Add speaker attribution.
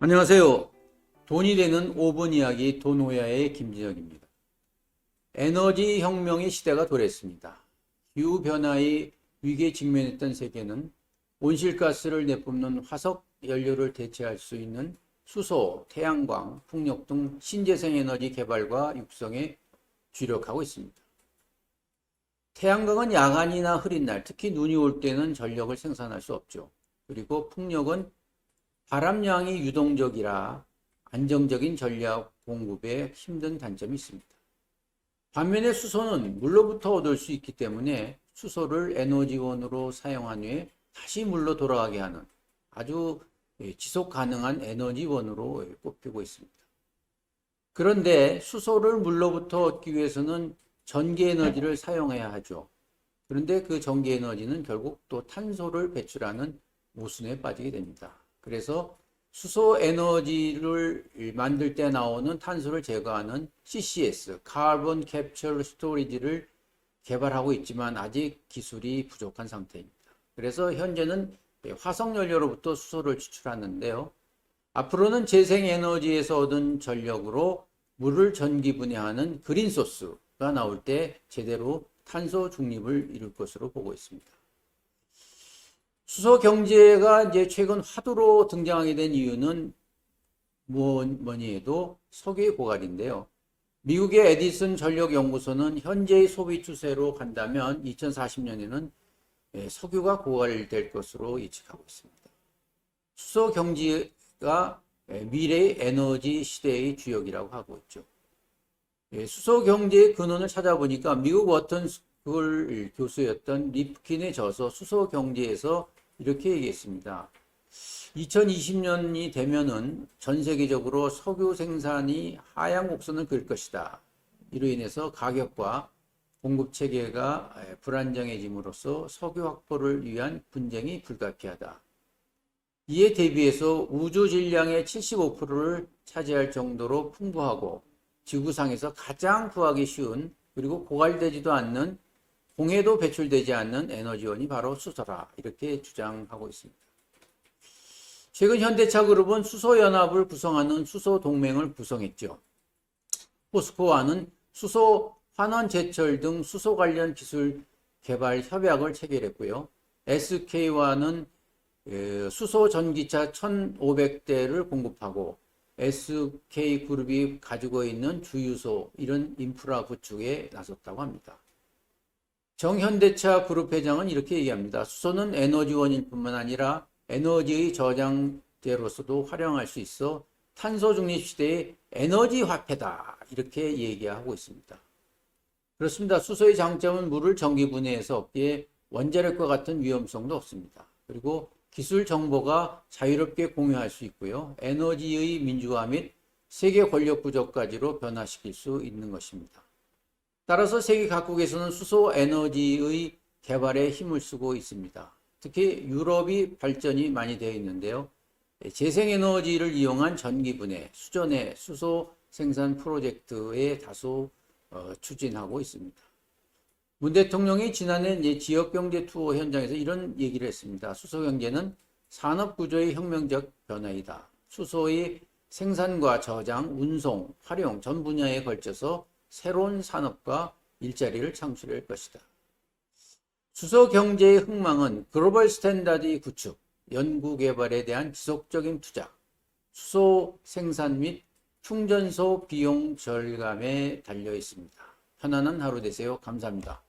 Speaker 1: 안녕하세요. 돈이 되는 5분 이야기 돈호야의 김진혁입니다. 에너지 혁명의 시대가 도래했습니다. 기후변화의 위기에 직면했던 세계는 온실가스를 내뿜는 화석 연료를 대체할 수 있는 수소, 태양광, 풍력 등 신재생 에너지 개발과 육성에 주력하고 있습니다. 태양광은 야간이나 흐린 날, 특히 눈이 올 때는 전력을 생산할 수 없죠. 그리고 풍력은 바람량이 유동적이라 안정적인 전력 공급에 힘든 단점이 있습니다. 반면에 수소는 물로부터 얻을 수 있기 때문에 수소를 에너지원으로 사용한 후에 다시 물로 돌아가게 하는 아주 지속 가능한 에너지원으로 꼽히고 있습니다. 그런데 수소를 물로부터 얻기 위해서는 전기에너지를 사용해야 하죠. 그런데 그 전기에너지는 결국 또 탄소를 배출하는 모순에 빠지게 됩니다. 그래서 수소 에너지를 만들 때 나오는 탄소를 제거하는 CCS, 카본 캡처 스토리지를 개발하고 있지만 아직 기술이 부족한 상태입니다. 그래서 현재는 화석연료로부터 수소를 추출하는데요. 앞으로는 재생에너지에서 얻은 전력으로 물을 전기분해하는 그린소스가 나올 때 제대로 탄소 중립을 이룰 것으로 보고 있습니다. 수소 경제가 이제 최근 화두로 등장하게 된 이유는 뭐니 해도 석유의 고갈인데요. 미국의 에디슨 전력연구소는 현재의 소비 추세로 간다면 2040년에는 석유가 고갈될 것으로 예측하고 있습니다. 수소 경제가 미래의 에너지 시대의 주역이라고 하고 있죠. 수소 경제의 근원을 찾아보니까 미국 워튼 스쿨 교수였던 리프킨의 저서 수소 경제에서 이렇게 얘기했습니다. 2020년이 되면은 전 세계적으로 석유 생산이 하향 곡선을 그을 것이다. 이로 인해서 가격과 공급 체계가 불안정해짐으로써 석유 확보를 위한 분쟁이 불가피하다. 이에 대비해서 우주 질량의 75%를 차지할 정도로 풍부하고 지구상에서 가장 구하기 쉬운 그리고 고갈되지도 않는 공해도 배출되지 않는 에너지원이 바로 수소라 이렇게 주장하고 있습니다. 최근 현대차 그룹은 수소연합을 구성하는 수소동맹을 구성했죠. 포스코와는 수소 환원 제철 등 수소 관련 기술 개발 협약을 체결했고요. SK와는 수소 전기차 1,500대를 공급하고 SK그룹이 가지고 있는 주유소 이런 인프라 구축에 나섰다고 합니다. 정현대차 그룹 회장은 이렇게 얘기합니다. 수소는 에너지원일 뿐만 아니라 에너지의 저장재로서도 활용할 수 있어 탄소 중립 시대의 에너지 화폐다. 이렇게 얘기하고 있습니다. 그렇습니다. 수소의 장점은 물을 전기 분해해서 얻기에 원자력과 같은 위험성도 없습니다. 그리고 기술 정보가 자유롭게 공유할 수 있고요. 에너지의 민주화 및 세계 권력 구조까지로 변화시킬 수 있는 것입니다. 따라서 세계 각국에서는 수소 에너지의 개발에 힘을 쓰고 있습니다. 특히 유럽이 발전이 많이 되어 있는데요. 재생에너지를 이용한 전기분해, 수전해, 수소 생산 프로젝트에 다소 추진하고 있습니다. 문 대통령이 지난해 지역경제 투어 현장에서 이런 얘기를 했습니다. 수소경제는 산업구조의 혁명적 변화이다. 수소의 생산과 저장, 운송, 활용 전 분야에 걸쳐서 새로운 산업과 일자리를 창출할 것이다. 수소 경제의 흥망은 글로벌 스탠다드 구축, 연구개발에 대한 지속적인 투자, 수소 생산 및 충전소 비용 절감에 달려 있습니다. 편안한 하루 되세요. 감사합니다.